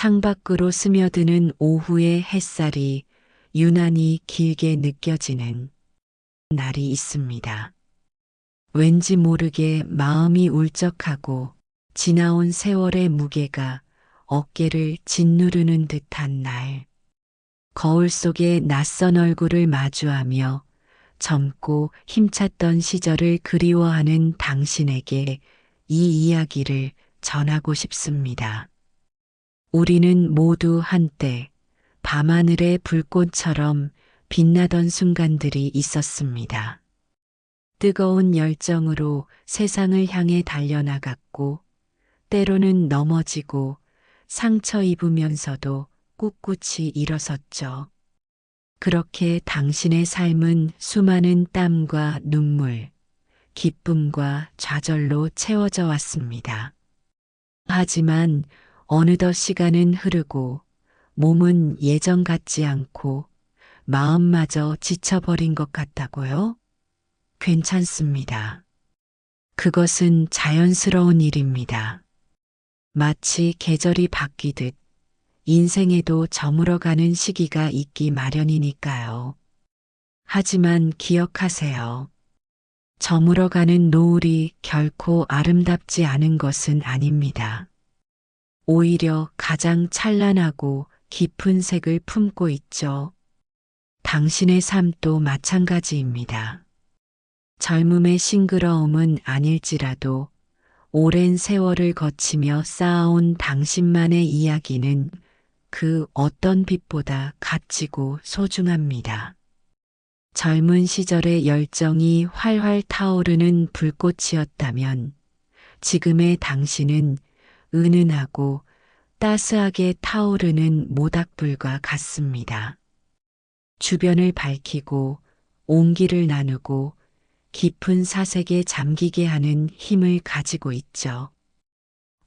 창밖으로 스며드는 오후의 햇살이 유난히 길게 느껴지는 날이 있습니다. 왠지 모르게 마음이 울적하고 지나온 세월의 무게가 어깨를 짓누르는 듯한 날. 거울 속에 낯선 얼굴을 마주하며 젊고 힘찼던 시절을 그리워하는 당신에게 이 이야기를 전하고 싶습니다. 우리는 모두 한때 밤하늘의 불꽃처럼 빛나던 순간들이 있었습니다. 뜨거운 열정으로 세상을 향해 달려나갔고, 때로는 넘어지고 상처 입으면서도 꿋꿋이 일어섰죠. 그렇게 당신의 삶은 수많은 땀과 눈물, 기쁨과 좌절로 채워져 왔습니다. 하지만 어느덧 시간은 흐르고 몸은 예전 같지 않고 마음마저 지쳐버린 것 같다고요? 괜찮습니다. 그것은 자연스러운 일입니다. 마치 계절이 바뀌듯 인생에도 저물어가는 시기가 있기 마련이니까요. 하지만 기억하세요. 저물어가는 노을이 결코 아름답지 않은 것은 아닙니다. 오히려 가장 찬란하고 깊은 색을 품고 있죠. 당신의 삶도 마찬가지입니다. 젊음의 싱그러움은 아닐지라도 오랜 세월을 거치며 쌓아온 당신만의 이야기는 그 어떤 빛보다 값지고 소중합니다. 젊은 시절의 열정이 활활 타오르는 불꽃이었다면 지금의 당신은 은은하고 따스하게 타오르는 모닥불과 같습니다. 주변을 밝히고 온기를 나누고 깊은 사색에 잠기게 하는 힘을 가지고 있죠.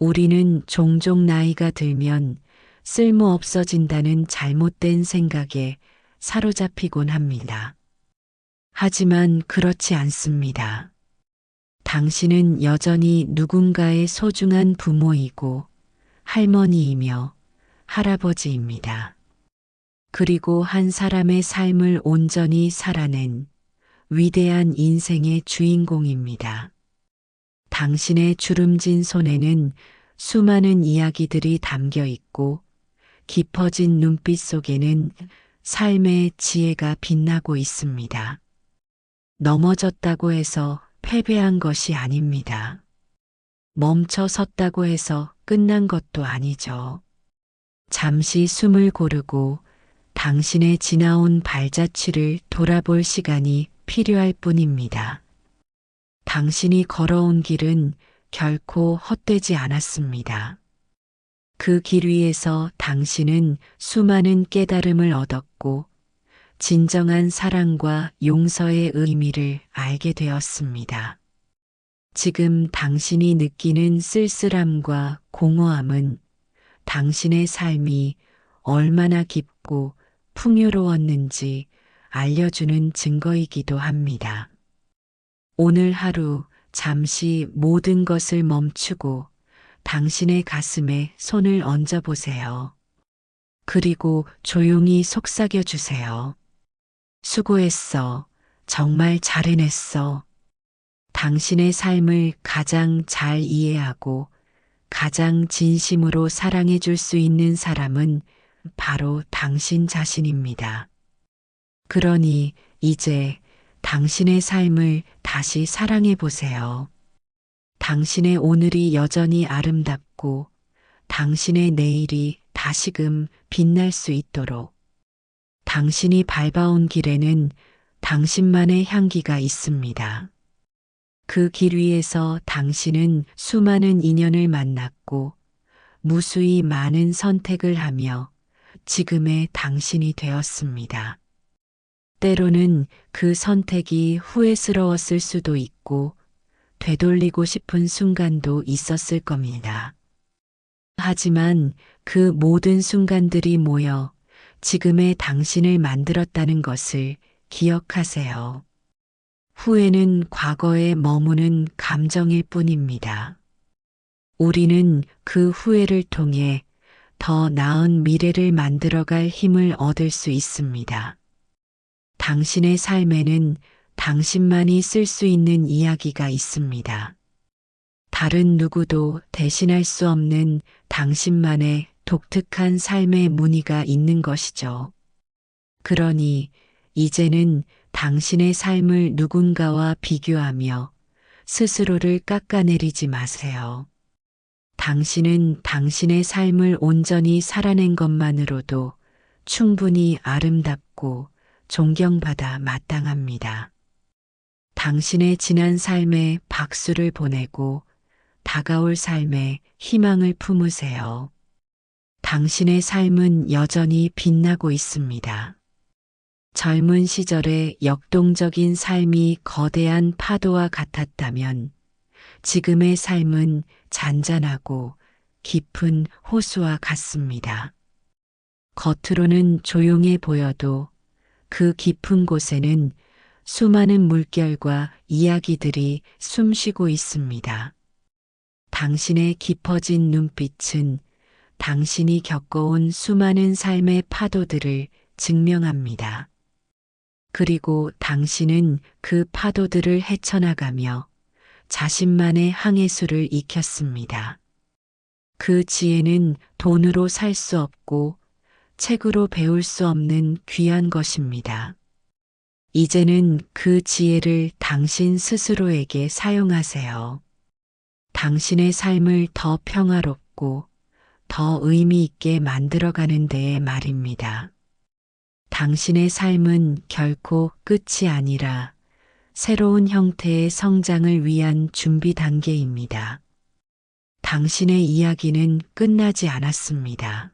우리는 종종 나이가 들면 쓸모없어진다는 잘못된 생각에 사로잡히곤 합니다. 하지만 그렇지 않습니다. 당신은 여전히 누군가의 소중한 부모이고 할머니이며 할아버지입니다. 그리고 한 사람의 삶을 온전히 살아낸 위대한 인생의 주인공입니다. 당신의 주름진 손에는 수많은 이야기들이 담겨 있고 깊어진 눈빛 속에는 삶의 지혜가 빛나고 있습니다. 넘어졌다고 해서 패배한 것이 아닙니다. 멈춰 섰다고 해서 끝난 것도 아니죠. 잠시 숨을 고르고 당신의 지나온 발자취를 돌아볼 시간이 필요할 뿐입니다. 당신이 걸어온 길은 결코 헛되지 않았습니다. 그 길 위에서 당신은 수많은 깨달음을 얻었고 진정한 사랑과 용서의 의미를 알게 되었습니다. 지금 당신이 느끼는 쓸쓸함과 공허함은 당신의 삶이 얼마나 깊고 풍요로웠는지 알려주는 증거이기도 합니다. 오늘 하루 잠시 모든 것을 멈추고 당신의 가슴에 손을 얹어 보세요. 그리고 조용히 속삭여 주세요. 수고했어. 정말 잘 해냈어. 당신의 삶을 가장 잘 이해하고 가장 진심으로 사랑해 줄 수 있는 사람은 바로 당신 자신입니다. 그러니 이제 당신의 삶을 다시 사랑해 보세요. 당신의 오늘이 여전히 아름답고 당신의 내일이 다시금 빛날 수 있도록 당신이 밟아온 길에는 당신만의 향기가 있습니다. 그 길 위에서 당신은 수많은 인연을 만났고 무수히 많은 선택을 하며 지금의 당신이 되었습니다. 때로는 그 선택이 후회스러웠을 수도 있고 되돌리고 싶은 순간도 있었을 겁니다. 하지만 그 모든 순간들이 모여 지금의 당신을 만들었다는 것을 기억하세요. 후회는 과거에 머무는 감정일 뿐입니다. 우리는 그 후회를 통해 더 나은 미래를 만들어갈 힘을 얻을 수 있습니다. 당신의 삶에는 당신만이 쓸 수 있는 이야기가 있습니다. 다른 누구도 대신할 수 없는 당신만의 독특한 삶의 무늬가 있는 것이죠. 그러니 이제는 당신의 삶을 누군가와 비교하며 스스로를 깎아내리지 마세요. 당신은 당신의 삶을 온전히 살아낸 것만으로도 충분히 아름답고 존경받아 마땅합니다. 당신의 지난 삶에 박수를 보내고 다가올 삶에 희망을 품으세요. 당신의 삶은 여전히 빛나고 있습니다. 젊은 시절의 역동적인 삶이 거대한 파도와 같았다면 지금의 삶은 잔잔하고 깊은 호수와 같습니다. 겉으로는 조용해 보여도 그 깊은 곳에는 수많은 물결과 이야기들이 숨쉬고 있습니다. 당신의 깊어진 눈빛은 당신이 겪어온 수많은 삶의 파도들을 증명합니다. 그리고 당신은 그 파도들을 헤쳐나가며 자신만의 항해수를 익혔습니다. 그 지혜는 돈으로 살 수 없고 책으로 배울 수 없는 귀한 것입니다. 이제는 그 지혜를 당신 스스로에게 사용하세요. 당신의 삶을 더 평화롭고 더 의미 있게 만들어가는 데에 말입니다. 당신의 삶은 결코 끝이 아니라 새로운 형태의 성장을 위한 준비 단계입니다. 당신의 이야기는 끝나지 않았습니다.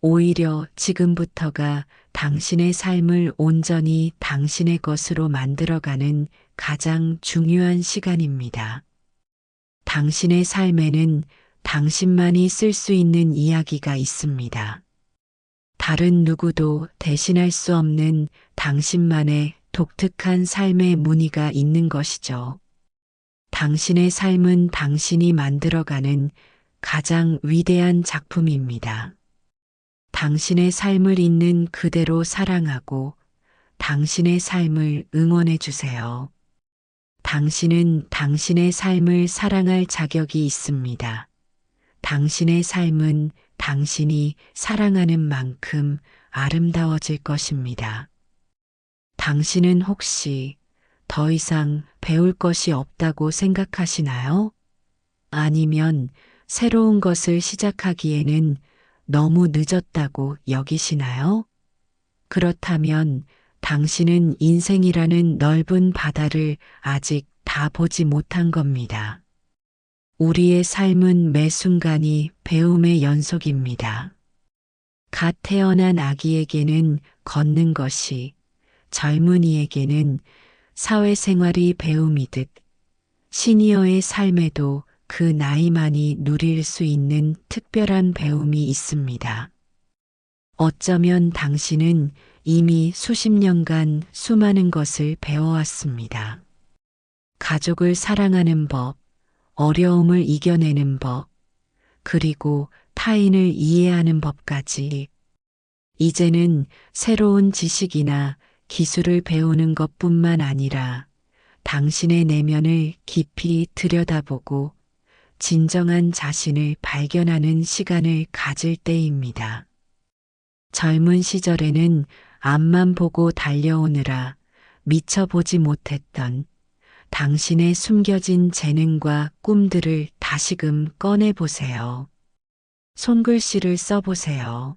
오히려 지금부터가 당신의 삶을 온전히 당신의 것으로 만들어가는 가장 중요한 시간입니다. 당신의 삶에는 당신만이 쓸 수 있는 이야기가 있습니다. 다른 누구도 대신할 수 없는 당신만의 독특한 삶의 무늬가 있는 것이죠. 당신의 삶은 당신이 만들어가는 가장 위대한 작품입니다. 당신의 삶을 있는 그대로 사랑하고 당신의 삶을 응원해 주세요. 당신은 당신의 삶을 사랑할 자격이 있습니다. 당신의 삶은 당신이 사랑하는 만큼 아름다워질 것입니다. 당신은 혹시 더 이상 배울 것이 없다고 생각하시나요? 아니면 새로운 것을 시작하기에는 너무 늦었다고 여기시나요? 그렇다면 당신은 인생이라는 넓은 바다를 아직 다 보지 못한 겁니다. 우리의 삶은 매 순간이 배움의 연속입니다. 갓 태어난 아기에게는 걷는 것이, 젊은이에게는 사회생활이 배움이듯 시니어의 삶에도 그 나이만이 누릴 수 있는 특별한 배움이 있습니다. 어쩌면 당신은 이미 수십 년간 수많은 것을 배워왔습니다. 가족을 사랑하는 법, 어려움을 이겨내는 법, 그리고 타인을 이해하는 법까지. 이제는 새로운 지식이나 기술을 배우는 것뿐만 아니라 당신의 내면을 깊이 들여다보고 진정한 자신을 발견하는 시간을 가질 때입니다. 젊은 시절에는 앞만 보고 달려오느라 미처 보지 못했던 당신의 숨겨진 재능과 꿈들을 다시금 꺼내보세요. 손글씨를 써보세요.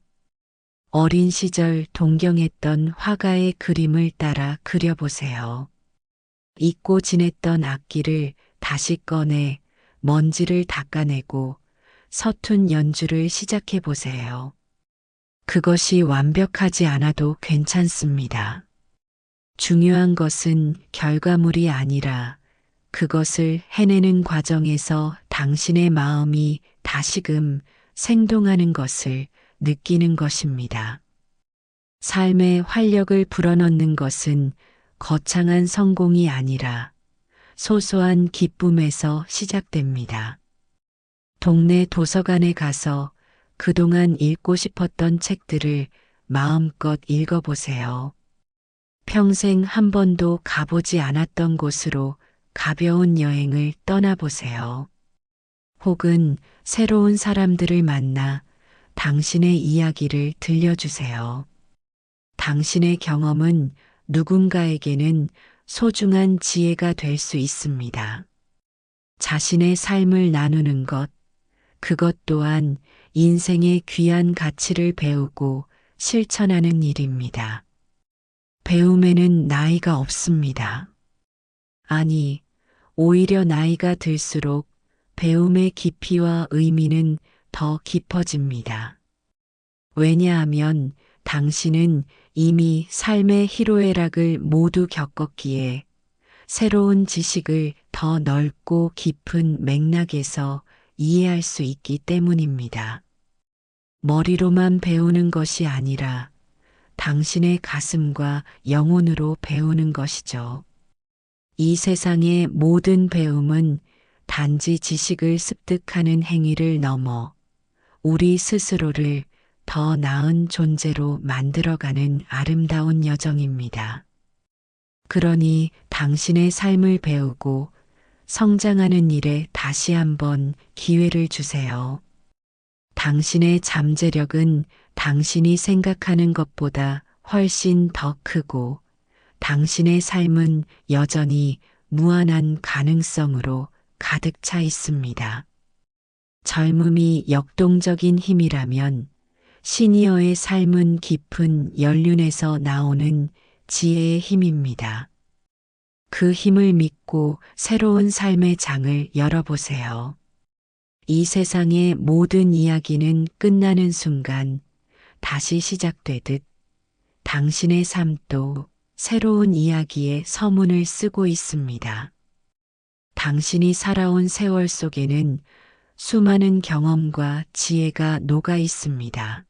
어린 시절 동경했던 화가의 그림을 따라 그려보세요. 잊고 지냈던 악기를 다시 꺼내 먼지를 닦아내고 서툰 연주를 시작해보세요. 그것이 완벽하지 않아도 괜찮습니다. 중요한 것은 결과물이 아니라 그것을 해내는 과정에서 당신의 마음이 다시금 생동하는 것을 느끼는 것입니다. 삶의 활력을 불어넣는 것은 거창한 성공이 아니라 소소한 기쁨에서 시작됩니다. 동네 도서관에 가서 그동안 읽고 싶었던 책들을 마음껏 읽어보세요. 평생 한 번도 가보지 않았던 곳으로 가벼운 여행을 떠나보세요. 혹은 새로운 사람들을 만나 당신의 이야기를 들려주세요. 당신의 경험은 누군가에게는 소중한 지혜가 될 수 있습니다. 자신의 삶을 나누는 것, 그것 또한 인생의 귀한 가치를 배우고 실천하는 일입니다. 배움에는 나이가 없습니다. 아니, 오히려 나이가 들수록 배움의 깊이와 의미는 더 깊어집니다. 왜냐하면 당신은 이미 삶의 희로애락을 모두 겪었기에 새로운 지식을 더 넓고 깊은 맥락에서 이해할 수 있기 때문입니다. 머리로만 배우는 것이 아니라 당신의 가슴과 영혼으로 배우는 것이죠. 이 세상의 모든 배움은 단지 지식을 습득하는 행위를 넘어 우리 스스로를 더 나은 존재로 만들어가는 아름다운 여정입니다. 그러니 당신의 삶을 배우고 성장하는 일에 다시 한번 기회를 주세요. 당신의 잠재력은 당신이 생각하는 것보다 훨씬 더 크고 당신의 삶은 여전히 무한한 가능성으로 가득 차 있습니다. 젊음이 역동적인 힘이라면 시니어의 삶은 깊은 연륜에서 나오는 지혜의 힘입니다. 그 힘을 믿고 새로운 삶의 장을 열어보세요. 이 세상의 모든 이야기는 끝나는 순간 다시 시작되듯 당신의 삶도 새로운 이야기의 서문을 쓰고 있습니다. 당신이 살아온 세월 속에는 수많은 경험과 지혜가 녹아 있습니다.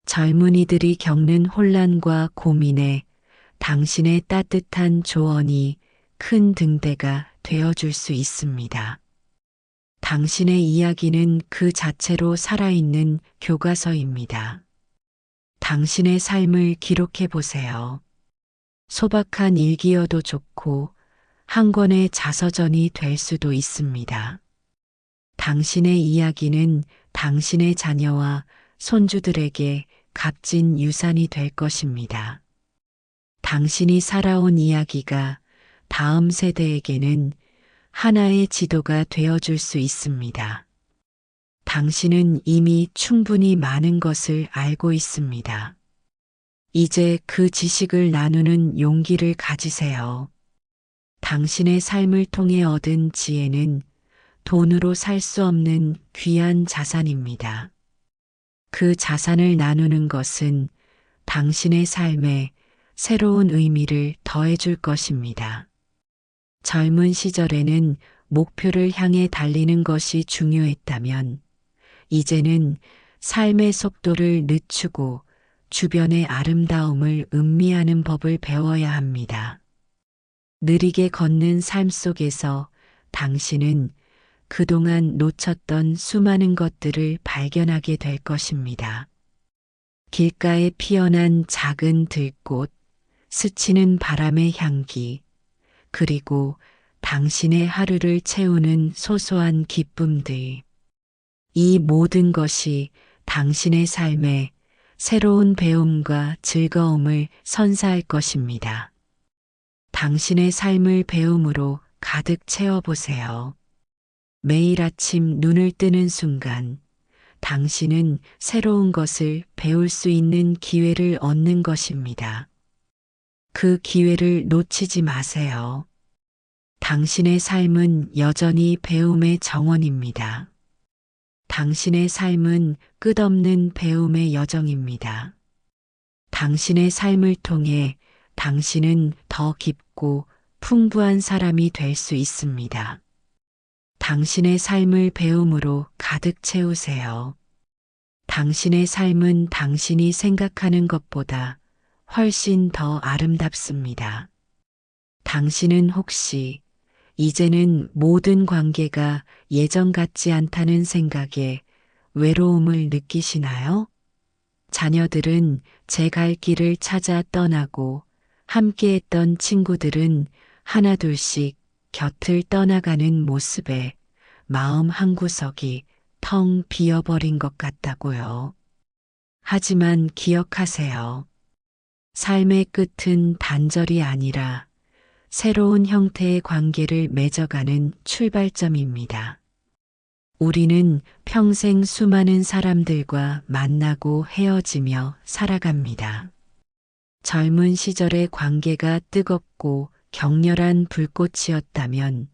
젊은이들이 겪는 혼란과 고민에 당신의 따뜻한 조언이 큰 등대가 되어줄 수 있습니다. 당신의 이야기는 그 자체로 살아있는 교과서입니다. 당신의 삶을 기록해 보세요. 소박한 일기여도 좋고 한 권의 자서전이 될 수도 있습니다. 당신의 이야기는 당신의 자녀와 손주들에게 값진 유산이 될 것입니다. 당신이 살아온 이야기가 다음 세대에게는 하나의 지도가 되어줄 수 있습니다. 당신은 이미 충분히 많은 것을 알고 있습니다. 이제 그 지식을 나누는 용기를 가지세요. 당신의 삶을 통해 얻은 지혜는 돈으로 살 수 없는 귀한 자산입니다. 그 자산을 나누는 것은 당신의 삶에 새로운 의미를 더해줄 것입니다. 젊은 시절에는 목표를 향해 달리는 것이 중요했다면 이제는 삶의 속도를 늦추고 주변의 아름다움을 음미하는 법을 배워야 합니다. 느리게 걷는 삶 속에서 당신은 그동안 놓쳤던 수많은 것들을 발견하게 될 것입니다. 길가에 피어난 작은 들꽃, 스치는 바람의 향기, 그리고 당신의 하루를 채우는 소소한 기쁨들. 이 모든 것이 당신의 삶에 새로운 배움과 즐거움을 선사할 것입니다. 당신의 삶을 배움으로 가득 채워보세요. 매일 아침 눈을 뜨는 순간 당신은 새로운 것을 배울 수 있는 기회를 얻는 것입니다. 그 기회를 놓치지 마세요. 당신의 삶은 여전히 배움의 정원입니다. 당신의 삶은 끝없는 배움의 여정입니다. 당신의 삶을 통해 당신은 더 깊고 풍부한 사람이 될 수 있습니다. 당신의 삶을 배움으로 가득 채우세요. 당신의 삶은 당신이 생각하는 것보다 훨씬 더 아름답습니다. 당신은 혹시 이제는 모든 관계가 예전 같지 않다는 생각에 외로움을 느끼시나요? 자녀들은 제 갈 길을 찾아 떠나고 함께했던 친구들은 하나둘씩 곁을 떠나가는 모습에 마음 한구석이 텅 비어버린 것 같다고요. 하지만 기억하세요. 삶의 끝은 단절이 아니라 새로운 형태의 관계를 맺어가는 출발점입니다. 우리는 평생 수많은 사람들과 만나고 헤어지며 살아갑니다. 젊은 시절의 관계가 뜨겁고 격렬한 불꽃이었다면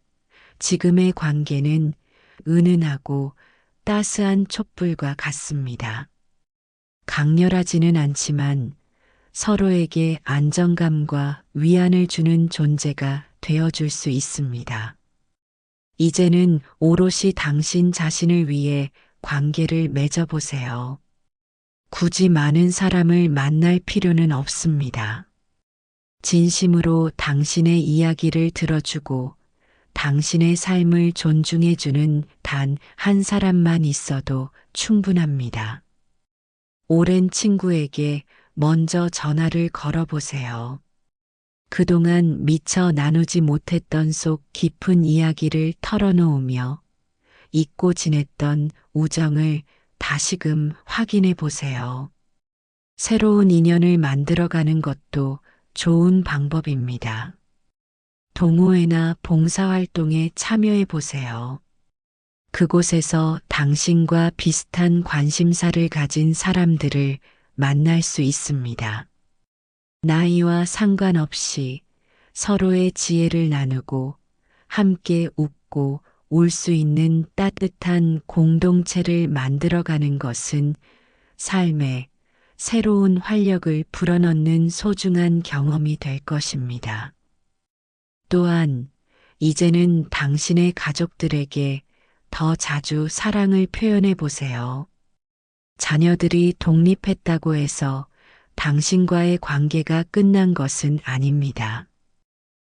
지금의 관계는 은은하고 따스한 촛불과 같습니다. 강렬하지는 않지만 서로에게 안정감과 위안을 주는 존재가 되어줄 수 있습니다. 이제는 오롯이 당신 자신을 위해 관계를 맺어보세요. 굳이 많은 사람을 만날 필요는 없습니다. 진심으로 당신의 이야기를 들어주고 당신의 삶을 존중해주는 단 한 사람만 있어도 충분합니다. 오랜 친구에게 먼저 전화를 걸어보세요. 그동안 미처 나누지 못했던 속 깊은 이야기를 털어놓으며 잊고 지냈던 우정을 다시금 확인해 보세요. 새로운 인연을 만들어가는 것도 좋은 방법입니다. 동호회나 봉사활동에 참여해 보세요. 그곳에서 당신과 비슷한 관심사를 가진 사람들을 만날 수 있습니다. 나이와 상관없이 서로의 지혜를 나누고 함께 웃고 울 수 있는 따뜻한 공동체를 만들어가는 것은 삶에 새로운 활력을 불어넣는 소중한 경험이 될 것입니다. 또한 이제는 당신의 가족들에게 더 자주 사랑을 표현해 보세요. 자녀들이 독립했다고 해서 당신과의 관계가 끝난 것은 아닙니다.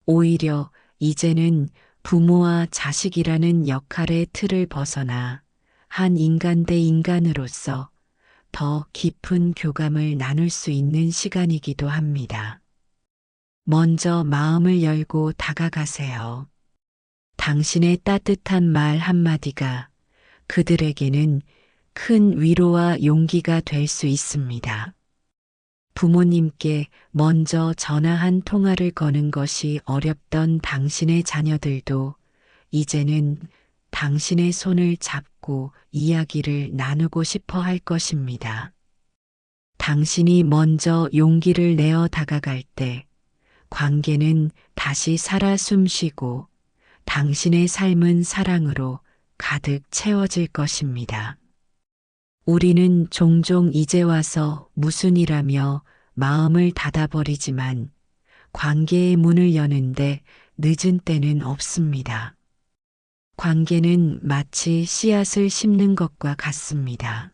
오히려 이제는 부모와 자식이라는 역할의 틀을 벗어나 한 인간 대 인간으로서 더 깊은 교감을 나눌 수 있는 시간이기도 합니다. 먼저 마음을 열고 다가가세요. 당신의 따뜻한 말 한마디가 그들에게는 큰 위로와 용기가 될 수 있습니다. 부모님께 먼저 전화 한 통화를 거는 것이 어렵던 당신의 자녀들도 이제는 당신의 손을 잡고 이야기를 나누고 싶어 할 것입니다. 당신이 먼저 용기를 내어 다가갈 때 관계는 다시 살아 숨쉬고 당신의 삶은 사랑으로 가득 채워질 것입니다. 우리는 종종 이제 와서 무슨 일하며 마음을 닫아버리지만 관계의 문을 여는데 늦은 때는 없습니다. 관계는 마치 씨앗을 심는 것과 같습니다.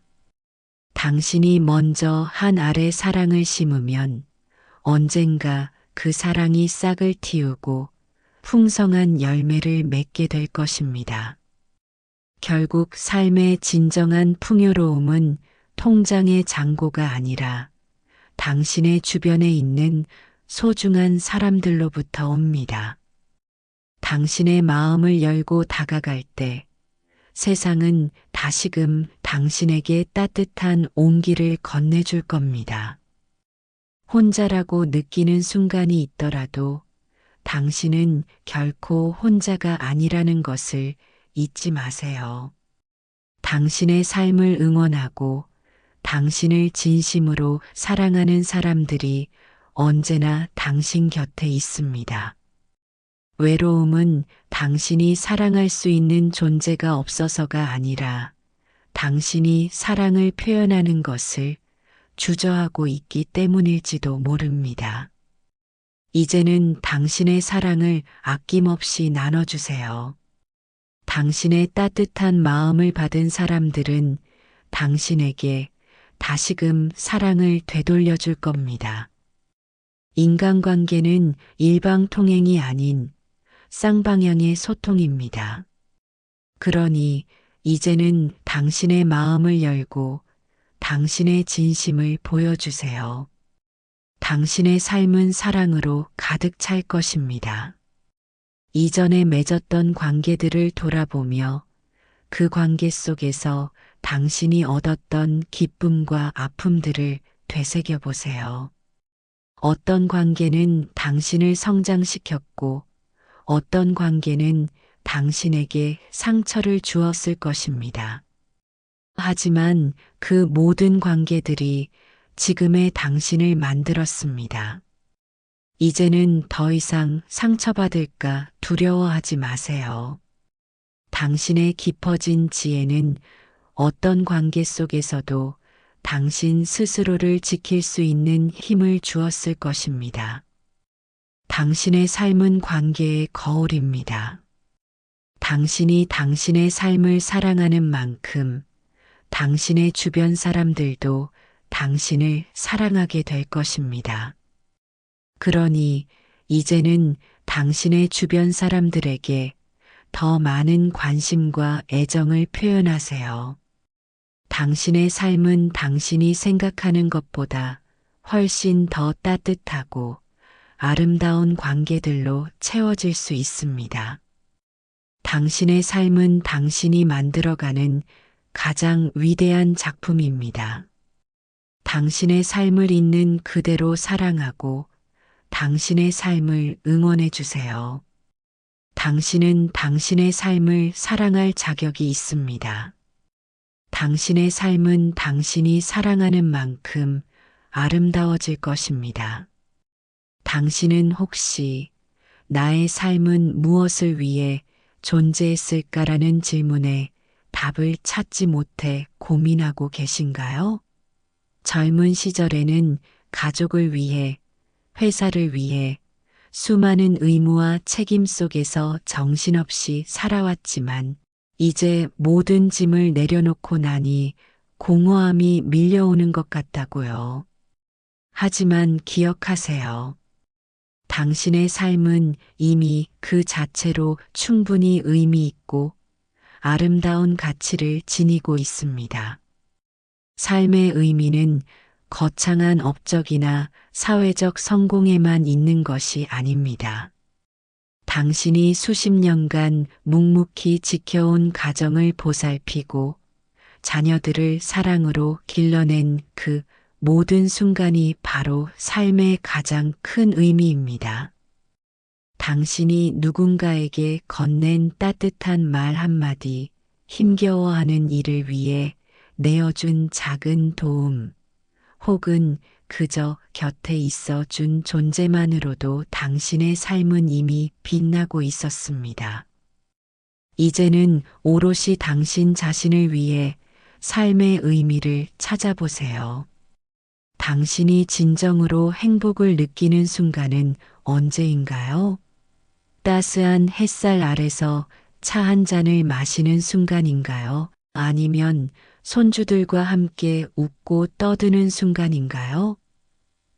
당신이 먼저 한 알의 사랑을 심으면 언젠가 그 사랑이 싹을 틔우고 풍성한 열매를 맺게 될 것입니다. 결국 삶의 진정한 풍요로움은 통장의 잔고가 아니라 당신의 주변에 있는 소중한 사람들로부터 옵니다. 당신의 마음을 열고 다가갈 때 세상은 다시금 당신에게 따뜻한 온기를 건네줄 겁니다. 혼자라고 느끼는 순간이 있더라도 당신은 결코 혼자가 아니라는 것을 잊지 마세요. 당신의 삶을 응원하고 당신을 진심으로 사랑하는 사람들이 언제나 당신 곁에 있습니다. 외로움은 당신이 사랑할 수 있는 존재가 없어서가 아니라 당신이 사랑을 표현하는 것을 주저하고 있기 때문일지도 모릅니다. 이제는 당신의 사랑을 아낌없이 나눠주세요. 당신의 따뜻한 마음을 받은 사람들은 당신에게 다시금 사랑을 되돌려줄 겁니다. 인간관계는 일방통행이 아닌 쌍방향의 소통입니다. 그러니 이제는 당신의 마음을 열고 당신의 진심을 보여주세요. 당신의 삶은 사랑으로 가득 찰 것입니다. 이전에 맺었던 관계들을 돌아보며 그 관계 속에서 당신이 얻었던 기쁨과 아픔들을 되새겨 보세요. 어떤 관계는 당신을 성장시켰고 어떤 관계는 당신에게 상처를 주었을 것입니다. 하지만 그 모든 관계들이 지금의 당신을 만들었습니다. 이제는 더 이상 상처받을까 두려워하지 마세요. 당신의 깊어진 지혜는 어떤 관계 속에서도 당신 스스로를 지킬 수 있는 힘을 주었을 것입니다. 당신의 삶은 관계의 거울입니다. 당신이 당신의 삶을 사랑하는 만큼 당신의 주변 사람들도 당신을 사랑하게 될 것입니다. 그러니 이제는 당신의 주변 사람들에게 더 많은 관심과 애정을 표현하세요. 당신의 삶은 당신이 생각하는 것보다 훨씬 더 따뜻하고 아름다운 관계들로 채워질 수 있습니다. 당신의 삶은 당신이 만들어가는 가장 위대한 작품입니다. 당신의 삶을 있는 그대로 사랑하고 당신의 삶을 응원해 주세요. 당신은 당신의 삶을 사랑할 자격이 있습니다. 당신의 삶은 당신이 사랑하는 만큼 아름다워질 것입니다. 당신은 혹시 나의 삶은 무엇을 위해 존재했을까라는 질문에 답을 찾지 못해 고민하고 계신가요? 젊은 시절에는 가족을 위해, 회사를 위해 수많은 의무와 책임 속에서 정신없이 살아왔지만 이제 모든 짐을 내려놓고 나니 공허함이 밀려오는 것 같다고요. 하지만 기억하세요. 당신의 삶은 이미 그 자체로 충분히 의미 있고 아름다운 가치를 지니고 있습니다. 삶의 의미는 거창한 업적이나 사회적 성공에만 있는 것이 아닙니다. 당신이 수십 년간 묵묵히 지켜온 가정을 보살피고 자녀들을 사랑으로 길러낸 그 모든 순간이 바로 삶의 가장 큰 의미입니다. 당신이 누군가에게 건넨 따뜻한 말 한마디, 힘겨워하는 일을 위해 내어준 작은 도움, 혹은 그저 곁에 있어 준 존재만으로도 당신의 삶은 이미 빛나고 있었습니다. 이제는 오롯이 당신 자신을 위해 삶의 의미를 찾아보세요. 당신이 진정으로 행복을 느끼는 순간은 언제인가요? 따스한 햇살 아래서 차 한 잔을 마시는 순간인가요? 아니면 손주들과 함께 웃고 떠드는 순간인가요?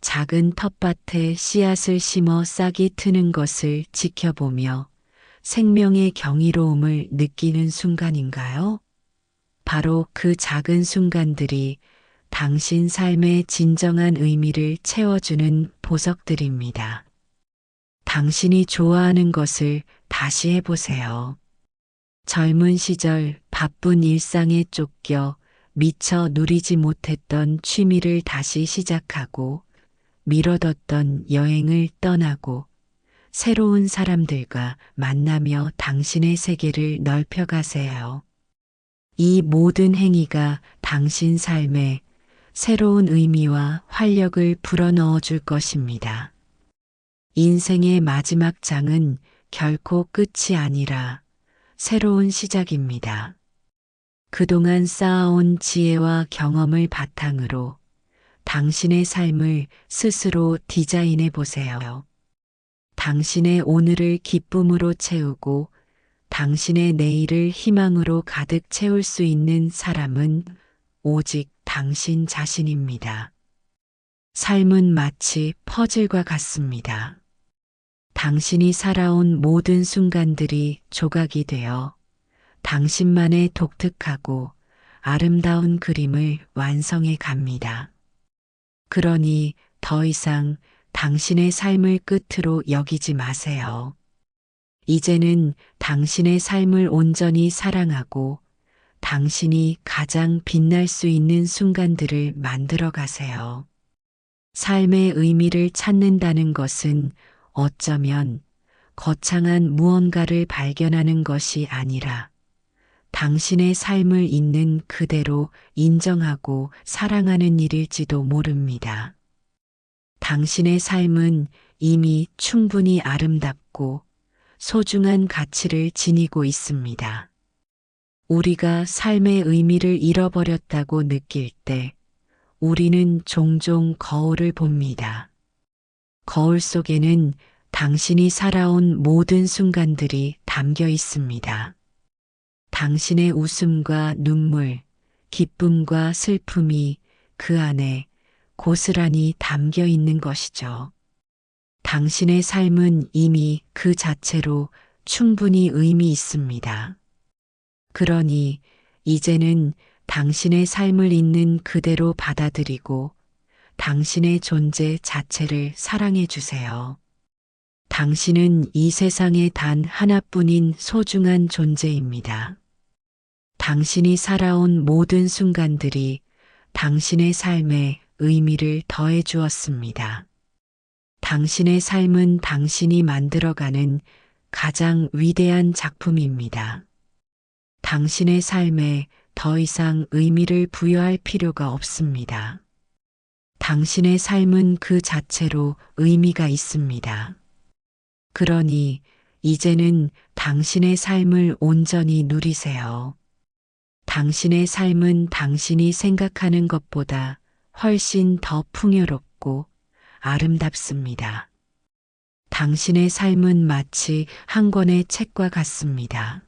작은 텃밭에 씨앗을 심어 싹이 트는 것을 지켜보며 생명의 경이로움을 느끼는 순간인가요? 바로 그 작은 순간들이 당신 삶의 진정한 의미를 채워주는 보석들입니다. 당신이 좋아하는 것을 다시 해보세요. 젊은 시절 바쁜 일상에 쫓겨 미처 누리지 못했던 취미를 다시 시작하고 미뤄뒀던 여행을 떠나고 새로운 사람들과 만나며 당신의 세계를 넓혀가세요. 이 모든 행위가 당신 삶에 새로운 의미와 활력을 불어넣어 줄 것입니다. 인생의 마지막 장은 결코 끝이 아니라 새로운 시작입니다. 그동안 쌓아온 지혜와 경험을 바탕으로 당신의 삶을 스스로 디자인해 보세요. 당신의 오늘을 기쁨으로 채우고 당신의 내일을 희망으로 가득 채울 수 있는 사람은 오직 당신 자신입니다. 삶은 마치 퍼즐과 같습니다. 당신이 살아온 모든 순간들이 조각이 되어 당신만의 독특하고 아름다운 그림을 완성해 갑니다. 그러니 더 이상 당신의 삶을 끝으로 여기지 마세요. 이제는 당신의 삶을 온전히 사랑하고 당신이 가장 빛날 수 있는 순간들을 만들어 가세요. 삶의 의미를 찾는다는 것은 어쩌면 거창한 무언가를 발견하는 것이 아니라 당신의 삶을 있는 그대로 인정하고 사랑하는 일일지도 모릅니다. 당신의 삶은 이미 충분히 아름답고 소중한 가치를 지니고 있습니다. 우리가 삶의 의미를 잃어버렸다고 느낄 때 우리는 종종 거울을 봅니다. 거울 속에는 당신이 살아온 모든 순간들이 담겨 있습니다. 당신의 웃음과 눈물, 기쁨과 슬픔이 그 안에 고스란히 담겨 있는 것이죠. 당신의 삶은 이미 그 자체로 충분히 의미 있습니다. 그러니 이제는 당신의 삶을 있는 그대로 받아들이고 당신의 존재 자체를 사랑해 주세요. 당신은 이 세상에 단 하나뿐인 소중한 존재입니다. 당신이 살아온 모든 순간들이 당신의 삶에 의미를 더해 주었습니다. 당신의 삶은 당신이 만들어가는 가장 위대한 작품입니다. 당신의 삶에 더 이상 의미를 부여할 필요가 없습니다. 당신의 삶은 그 자체로 의미가 있습니다. 그러니 이제는 당신의 삶을 온전히 누리세요. 당신의 삶은 당신이 생각하는 것보다 훨씬 더 풍요롭고 아름답습니다. 당신의 삶은 마치 한 권의 책과 같습니다.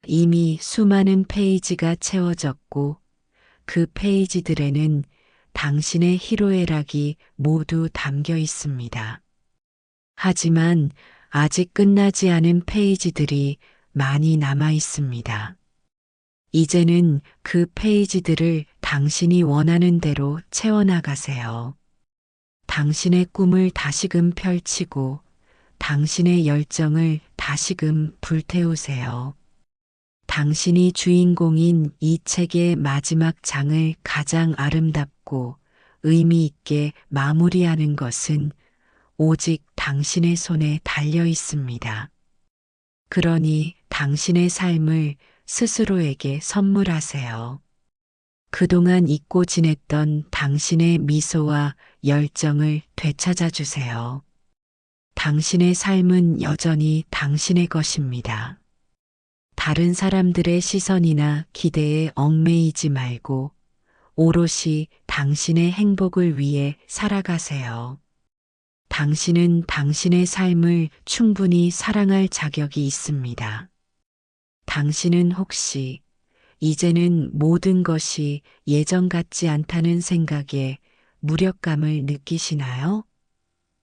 이미 수많은 페이지가 채워졌고 그 페이지들에는 당신의 희로애락이 모두 담겨 있습니다. 하지만 아직 끝나지 않은 페이지들이 많이 남아 있습니다. 이제는 그 페이지들을 당신이 원하는 대로 채워나가세요. 당신의 꿈을 다시금 펼치고 당신의 열정을 다시금 불태우세요. 당신이 주인공인 이 책의 마지막 장을 가장 아름답고 의미 있게 마무리하는 것은 오직 당신의 손에 달려 있습니다. 그러니 당신의 삶을 스스로에게 선물하세요. 그동안 잊고 지냈던 당신의 미소와 열정을 되찾아 주세요. 당신의 삶은 여전히 당신의 것입니다. 다른 사람들의 시선이나 기대에 얽매이지 말고 오롯이 당신의 행복을 위해 살아가세요. 당신은 당신의 삶을 충분히 사랑할 자격이 있습니다. 당신은 혹시 이제는 모든 것이 예전 같지 않다는 생각에 무력감을 느끼시나요?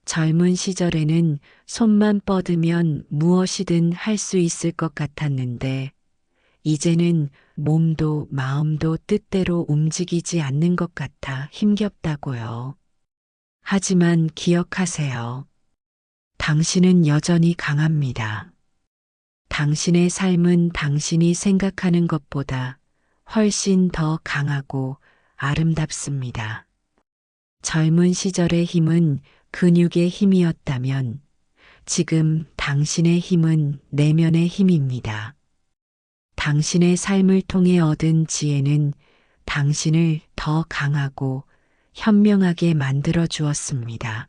젊은 시절에는 손만 뻗으면 무엇이든 할 수 있을 것 같았는데 이제는 몸도 마음도 뜻대로 움직이지 않는 것 같아 힘겹다고요. 하지만 기억하세요. 당신은 여전히 강합니다. 당신의 삶은 당신이 생각하는 것보다 훨씬 더 강하고 아름답습니다. 젊은 시절의 힘은 근육의 힘이었다면 지금 당신의 힘은 내면의 힘입니다. 당신의 삶을 통해 얻은 지혜는 당신을 더 강하고 현명하게 만들어 주었습니다.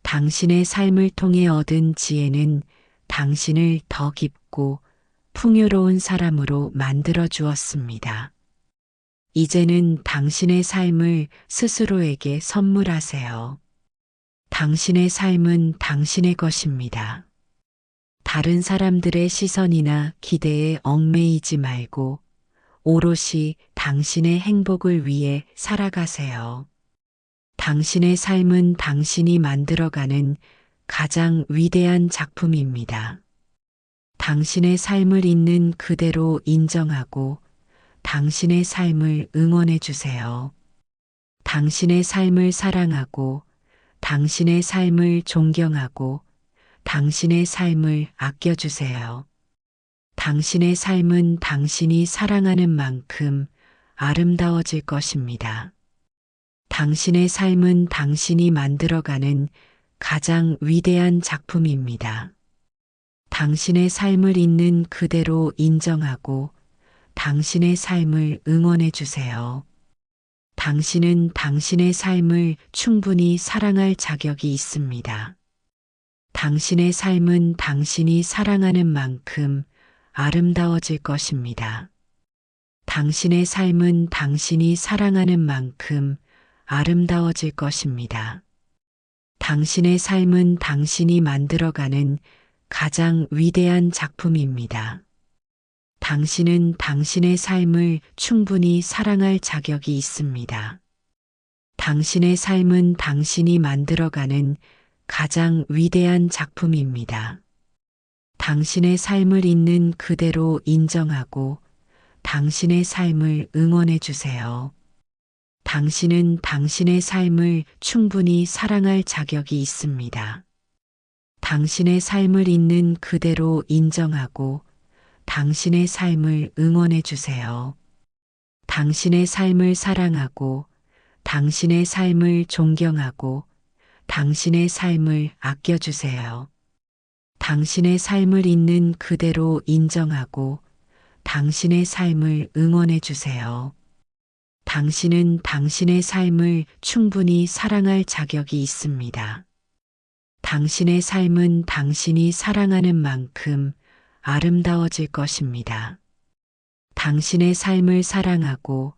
당신의 삶을 통해 얻은 지혜는 당신을 더 깊고 풍요로운 사람으로 만들어 주었습니다. 이제는 당신의 삶을 스스로에게 선물하세요. 당신의 삶은 당신의 것입니다. 다른 사람들의 시선이나 기대에 얽매이지 말고 오롯이 당신의 행복을 위해 살아가세요. 당신의 삶은 당신이 만들어가는 가장 위대한 작품입니다. 당신의 삶을 있는 그대로 인정하고 당신의 삶을 응원해 주세요. 당신의 삶을 사랑하고 당신의 삶을 존경하고 당신의 삶을 아껴주세요. 당신의 삶은 당신이 사랑하는 만큼 아름다워질 것입니다. 당신의 삶은 당신이 만들어가는 가장 위대한 작품입니다. 당신의 삶을 있는 그대로 인정하고 당신의 삶을 응원해 주세요. 당신은 당신의 삶을 충분히 사랑할 자격이 있습니다. 당신의 삶은 당신이 사랑하는 만큼 아름다워질 것입니다. 당신의 삶은 당신이 사랑하는 만큼 아름다워질 것입니다. 당신의 삶은 당신이 만들어가는 가장 위대한 작품입니다. 당신은 당신의 삶을 충분히 사랑할 자격이 있습니다. 당신의 삶은 당신이 만들어가는 가장 위대한 작품입니다. 당신의 삶을 있는 그대로 인정하고 당신의 삶을 응원해 주세요. 당신은 당신의 삶을 충분히 사랑할 자격이 있습니다. 당신의 삶을 있는 그대로 인정하고 당신의 삶을 응원해 주세요. 당신의 삶을 사랑하고 당신의 삶을 존경하고 당신의 삶을 아껴주세요. 당신의 삶을 있는 그대로 인정하고 당신의 삶을 응원해 주세요. 당신은 당신의 삶을 충분히 사랑할 자격이 있습니다. 당신의 삶은 당신이 사랑하는 만큼 아름다워질 것입니다. 당신의 삶을 사랑하고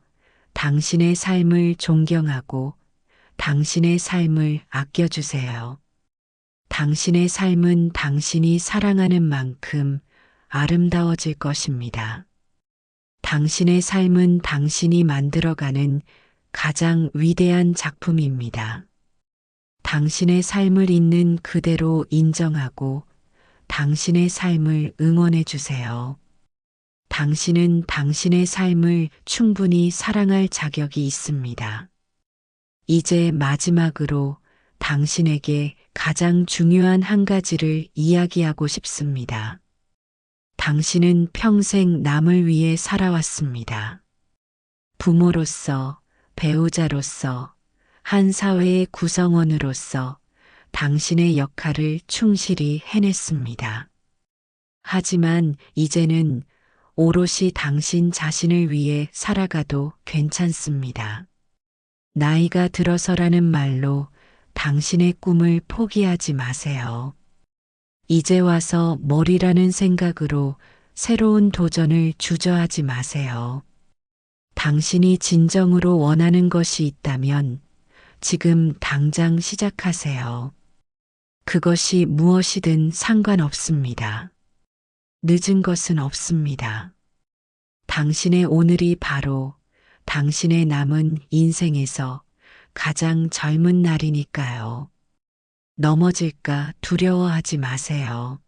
당신의 삶을 존경하고 당신의 삶을 아껴주세요. 당신의 삶은 당신이 사랑하는 만큼 아름다워질 것입니다. 당신의 삶은 당신이 만들어가는 가장 위대한 작품입니다. 당신의 삶을 있는 그대로 인정하고 당신의 삶을 응원해 주세요. 당신은 당신의 삶을 충분히 사랑할 자격이 있습니다. 이제 마지막으로 당신에게 가장 중요한 한 가지를 이야기하고 싶습니다. 당신은 평생 남을 위해 살아왔습니다. 부모로서, 배우자로서, 한 사회의 구성원으로서 당신의 역할을 충실히 해냈습니다. 하지만 이제는 오롯이 당신 자신을 위해 살아가도 괜찮습니다. 나이가 들어서라는 말로 당신의 꿈을 포기하지 마세요. 이제 와서 머리라는 생각으로 새로운 도전을 주저하지 마세요. 당신이 진정으로 원하는 것이 있다면 지금 당장 시작하세요. 그것이 무엇이든 상관없습니다. 늦은 것은 없습니다. 당신의 오늘이 바로 당신의 남은 인생에서 가장 젊은 날이니까요. 넘어질까 두려워하지 마세요.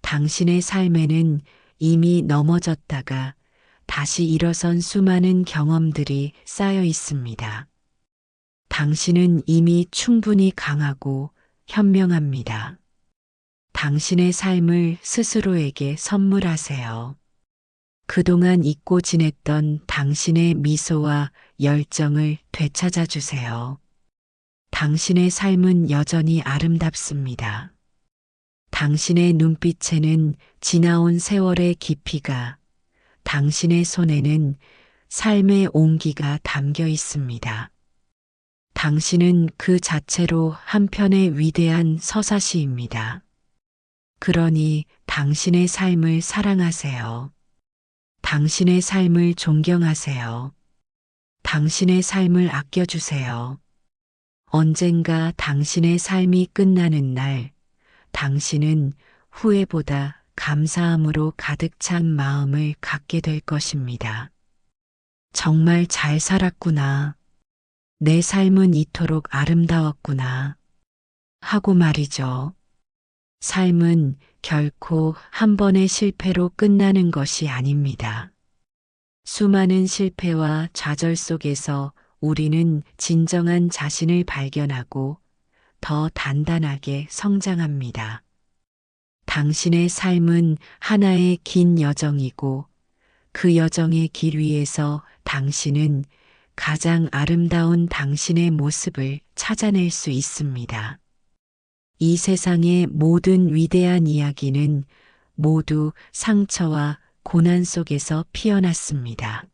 당신의 삶에는 이미 넘어졌다가 다시 일어선 수많은 경험들이 쌓여 있습니다. 당신은 이미 충분히 강하고 현명합니다. 당신의 삶을 스스로에게 선물하세요. 그동안 잊고 지냈던 당신의 미소와 열정을 되찾아 주세요. 당신의 삶은 여전히 아름답습니다. 당신의 눈빛에는 지나온 세월의 깊이가, 당신의 손에는 삶의 온기가 담겨 있습니다. 당신은 그 자체로 한편의 위대한 서사시입니다. 그러니 당신의 삶을 사랑하세요. 당신의 삶을 존경하세요. 당신의 삶을 아껴주세요. 언젠가 당신의 삶이 끝나는 날, 당신은 후회보다 감사함으로 가득 찬 마음을 갖게 될 것입니다. 정말 잘 살았구나. 내 삶은 이토록 아름다웠구나. 하고 말이죠. 삶은 결코 한 번의 실패로 끝나는 것이 아닙니다. 수많은 실패와 좌절 속에서 우리는 진정한 자신을 발견하고 더 단단하게 성장합니다. 당신의 삶은 하나의 긴 여정이고 그 여정의 길 위에서 당신은 가장 아름다운 당신의 모습을 찾아낼 수 있습니다. 이 세상의 모든 위대한 이야기는 모두 상처와 고난 속에서 피어났습니다.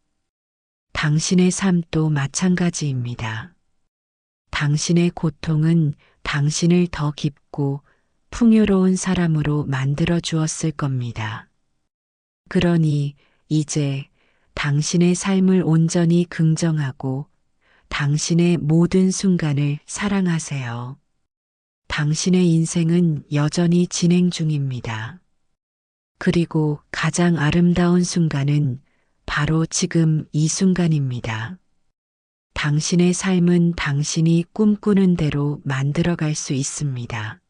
당신의 삶도 마찬가지입니다. 당신의 고통은 당신을 더 깊고 풍요로운 사람으로 만들어 주었을 겁니다. 그러니 이제 당신의 삶을 온전히 긍정하고 당신의 모든 순간을 사랑하세요. 당신의 인생은 여전히 진행 중입니다. 그리고 가장 아름다운 순간은 바로 지금 이 순간입니다. 당신의 삶은 당신이 꿈꾸는 대로 만들어갈 수 있습니다.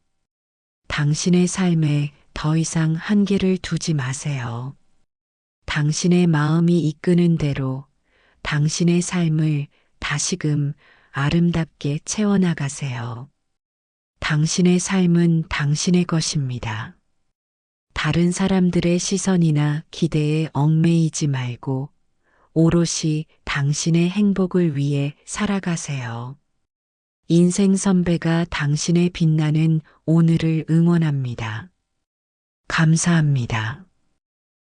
당신의 삶에 더 이상 한계를 두지 마세요. 당신의 마음이 이끄는 대로 당신의 삶을 다시금 아름답게 채워나가세요. 당신의 삶은 당신의 것입니다. 다른 사람들의 시선이나 기대에 얽매이지 말고 오롯이 당신의 행복을 위해 살아가세요. 인생 선배가 당신의 빛나는 오늘을 응원합니다. 감사합니다.